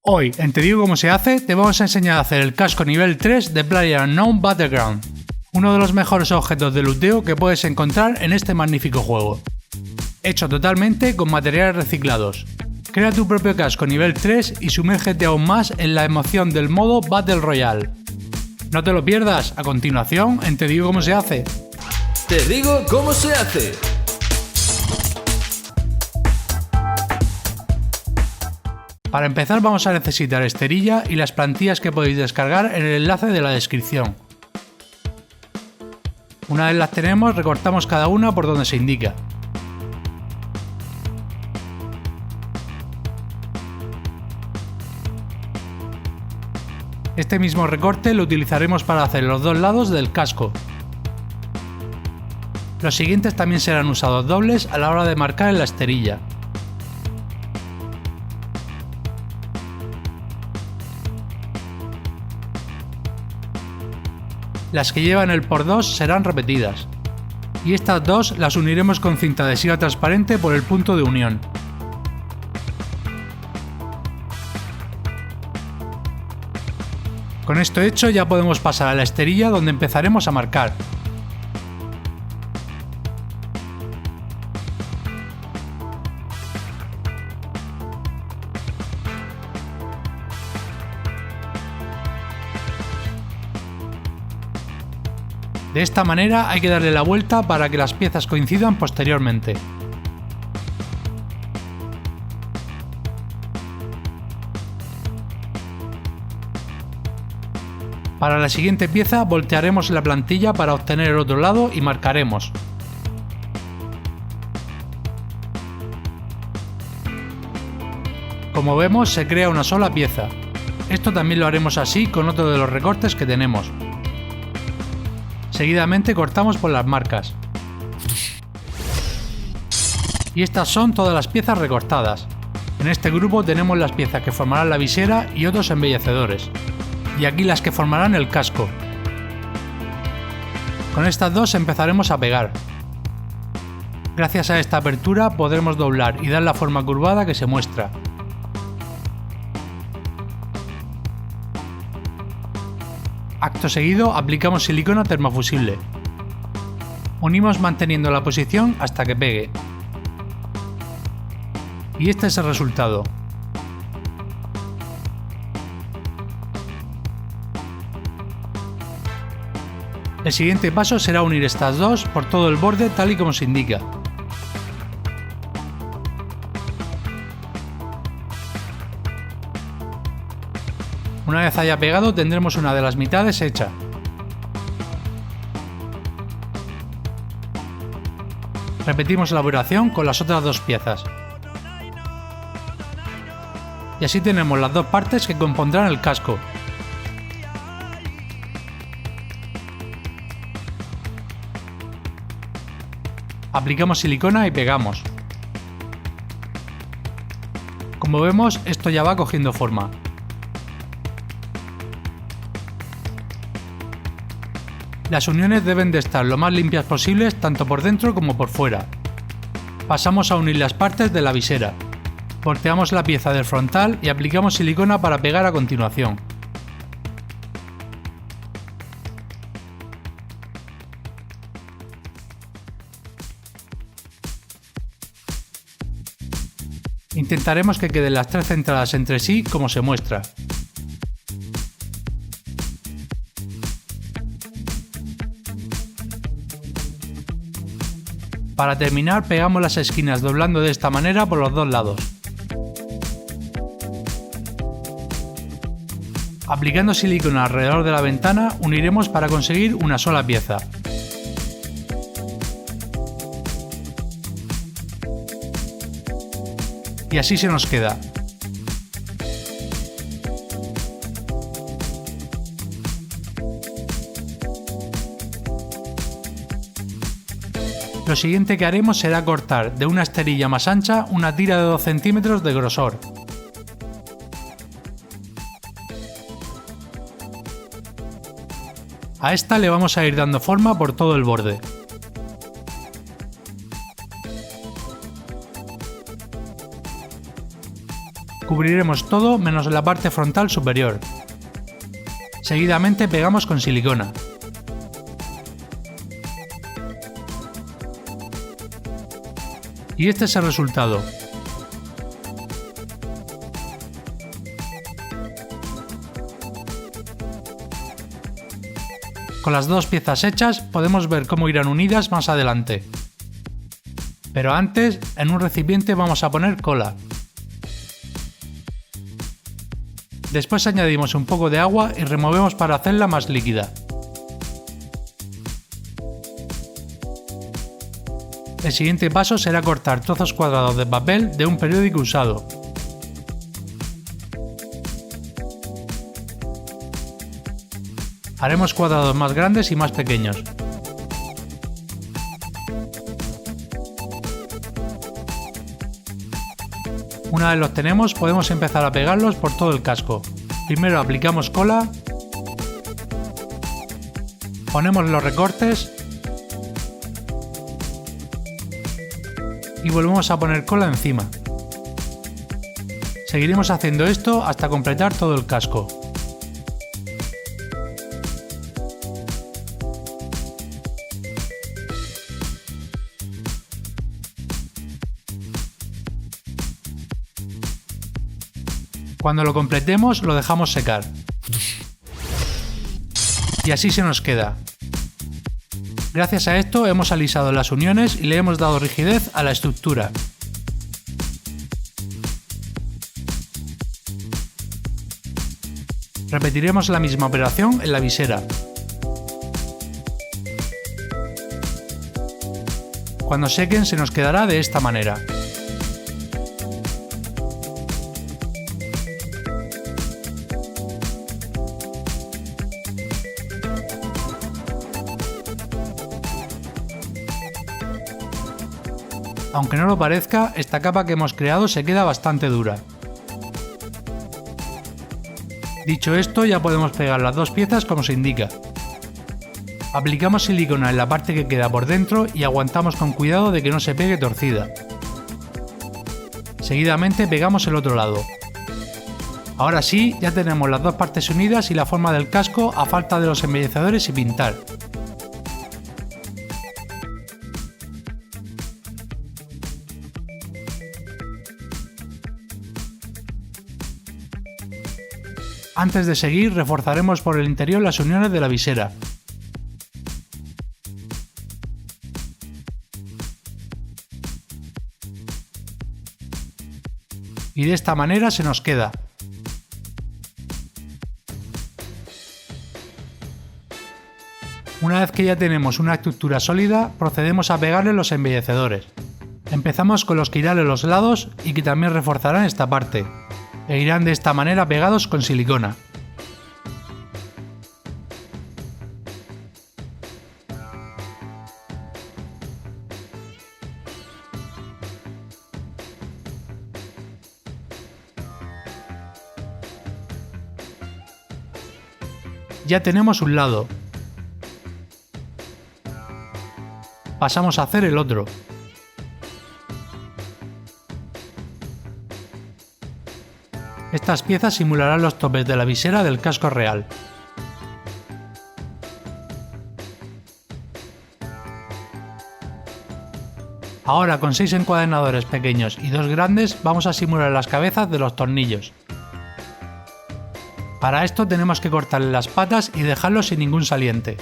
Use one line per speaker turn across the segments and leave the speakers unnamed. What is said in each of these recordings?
Hoy, en Te Digo Cómo Se Hace, te vamos a enseñar a hacer el casco nivel 3 de PlayerUnknown's Battleground, uno de los mejores objetos de looteo que puedes encontrar en este magnífico juego. Hecho totalmente con materiales reciclados. Crea tu propio casco nivel 3 y sumérgete aún más en la emoción del modo Battle Royale. No te lo pierdas, a continuación en Te Digo Cómo Se Hace.
Te digo cómo se hace.
Para empezar vamos a necesitar esterilla y las plantillas que podéis descargar en el enlace de la descripción. Una vez las tenemos, recortamos cada una por donde se indica. Este mismo recorte lo utilizaremos para hacer los dos lados del casco. Los siguientes también serán usados dobles a la hora de marcar en la esterilla. Las que llevan el por 2 serán repetidas, y estas dos las uniremos con cinta adhesiva transparente por el punto de unión. Con esto hecho ya podemos pasar a la esterilla donde empezaremos a marcar. De esta manera hay que darle la vuelta para que las piezas coincidan posteriormente. Para la siguiente pieza voltearemos la plantilla para obtener el otro lado y marcaremos. Como vemos, se crea una sola pieza. Esto también lo haremos así con otro de los recortes que tenemos. Seguidamente cortamos por las marcas. Y estas son todas las piezas recortadas. En este grupo tenemos las piezas que formarán la visera y otros embellecedores. Y aquí las que formarán el casco. Con estas dos empezaremos a pegar. Gracias a esta apertura podremos doblar y dar la forma curvada que se muestra. Acto seguido aplicamos silicona termofusible. Unimos manteniendo la posición hasta que pegue. Y este es el resultado. El siguiente paso será unir estas dos por todo el borde tal y como se indica. Una vez haya pegado tendremos una de las mitades hecha. Repetimos la operación con las otras dos piezas. Y así tenemos las dos partes que compondrán el casco. Aplicamos silicona y pegamos. Como vemos, esto ya va cogiendo forma. Las uniones deben de estar lo más limpias posibles tanto por dentro como por fuera. Pasamos a unir las partes de la visera. Volteamos la pieza del frontal y aplicamos silicona para pegar a continuación. Intentaremos que queden las tres centradas entre sí como se muestra. Para terminar pegamos las esquinas doblando de esta manera por los dos lados. Aplicando silicona alrededor de la ventana uniremos para conseguir una sola pieza. Y así se nos queda. Lo siguiente que haremos será cortar de una esterilla más ancha una tira de 2 centímetros de grosor. A esta le vamos a ir dando forma por todo el borde. cubriremos todo menos la parte frontal superior. Seguidamente pegamos con silicona. Y este es el resultado. Con las dos piezas hechas podemos ver cómo irán unidas más adelante. Pero antes, en un recipiente vamos a poner cola. Después añadimos un poco de agua y removemos para hacerla más líquida. El siguiente paso será cortar trozos cuadrados de papel de un periódico usado. Haremos cuadrados más grandes y más pequeños. Una vez los tenemos, podemos empezar a pegarlos por todo el casco. Primero aplicamos cola, ponemos los recortes y volvemos a poner cola encima. Seguiremos haciendo esto hasta completar todo el casco. Cuando lo completemos lo dejamos secar. Y así se nos queda. Gracias a esto hemos alisado las uniones y le hemos dado rigidez a la estructura. Repetiremos la misma operación en la visera. Cuando sequen se nos quedará de esta manera. Aunque no lo parezca, esta capa que hemos creado se queda bastante dura. Dicho esto, ya podemos pegar las dos piezas como se indica. Aplicamos silicona en la parte que queda por dentro y aguantamos con cuidado de que no se pegue torcida. Seguidamente pegamos el otro lado. Ahora sí, ya tenemos las dos partes unidas y la forma del casco a falta de los embellecedores y pintar. Antes de seguir, reforzaremos por el interior las uniones de la visera. Y de esta manera se nos queda. Una vez que ya tenemos una estructura sólida, procedemos a pegarle los embellecedores. Empezamos con los que irán en los lados y que también reforzarán esta parte, e irán de esta manera pegados con silicona. Ya tenemos un lado. Pasamos a hacer el otro. Estas piezas simularán los topes de la visera del casco real. Ahora con 6 encuadernadores pequeños y 2 grandes vamos a simular las cabezas de los tornillos. Para esto tenemos que cortarle las patas y dejarlos sin ningún saliente.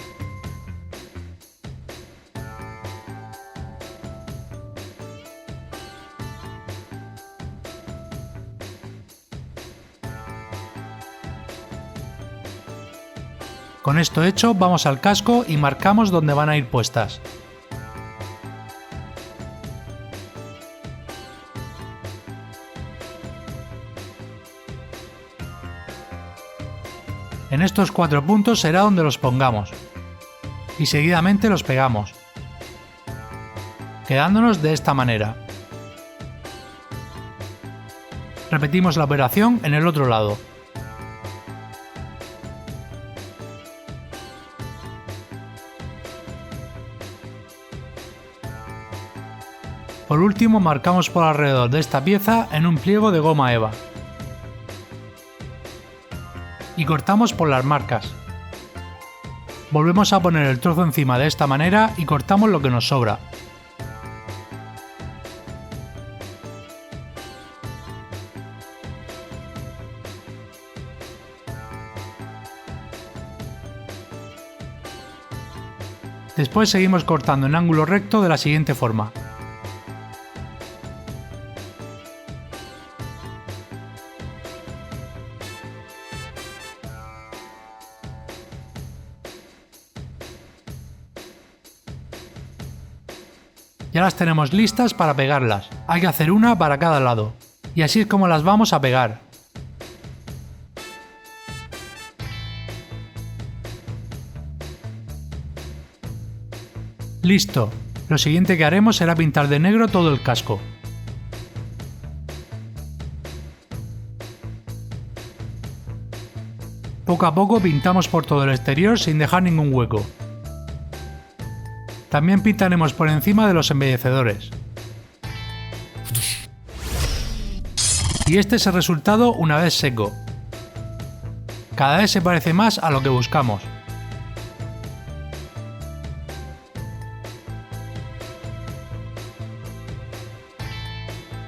Con esto hecho, vamos al casco y marcamos dónde van a ir puestas. En estos 4 puntos será donde los pongamos. Y seguidamente los pegamos, quedándonos de esta manera. Repetimos la operación en el otro lado. Por último, marcamos por alrededor de esta pieza en un pliego de goma eva. y cortamos por las marcas. Volvemos a poner el trozo encima de esta manera y cortamos lo que nos sobra. Después seguimos cortando en ángulo recto de la siguiente forma. Ya las tenemos listas para pegarlas, hay que hacer una para cada lado, y así es como las vamos a pegar. Listo, lo siguiente que haremos será pintar de negro todo el casco. Poco a poco pintamos por todo el exterior sin dejar ningún hueco. También pintaremos por encima de los embellecedores. Y este es el resultado una vez seco. Cada vez se parece más a lo que buscamos.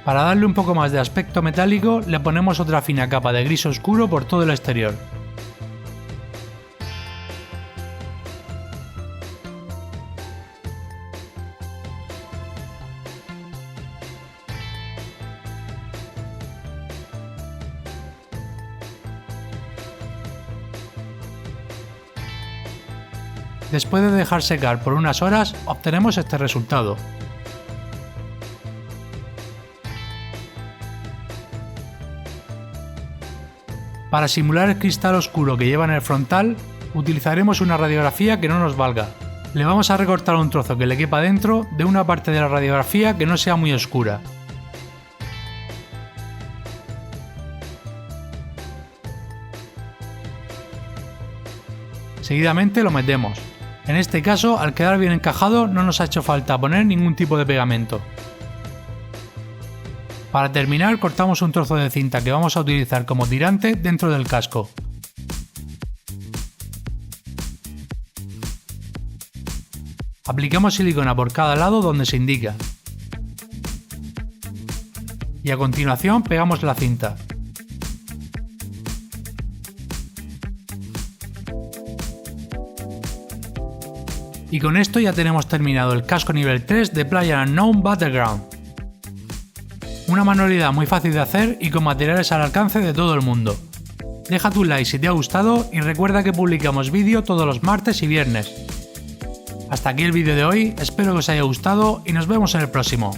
Para darle un poco más de aspecto metálico, le ponemos otra fina capa de gris oscuro por todo el exterior. Después de dejar secar por unas horas, obtenemos este resultado. Para simular el cristal oscuro que lleva en el frontal, utilizaremos una radiografía que no nos valga. Le vamos a recortar un trozo que le quepa dentro de una parte de la radiografía que no sea muy oscura. Seguidamente lo metemos. En este caso, al quedar bien encajado, no nos ha hecho falta poner ningún tipo de pegamento. Para terminar, cortamos un trozo de cinta que vamos a utilizar como tirante dentro del casco. Aplicamos silicona por cada lado donde se indica. Y a continuación pegamos la cinta. Y con esto ya tenemos terminado el casco nivel 3 de PlayerUnknown's Battleground. Una manualidad muy fácil de hacer y con materiales al alcance de todo el mundo. Deja tu like si te ha gustado y recuerda que publicamos vídeo todos los martes y viernes. Hasta aquí el vídeo de hoy, espero que os haya gustado y nos vemos en el próximo.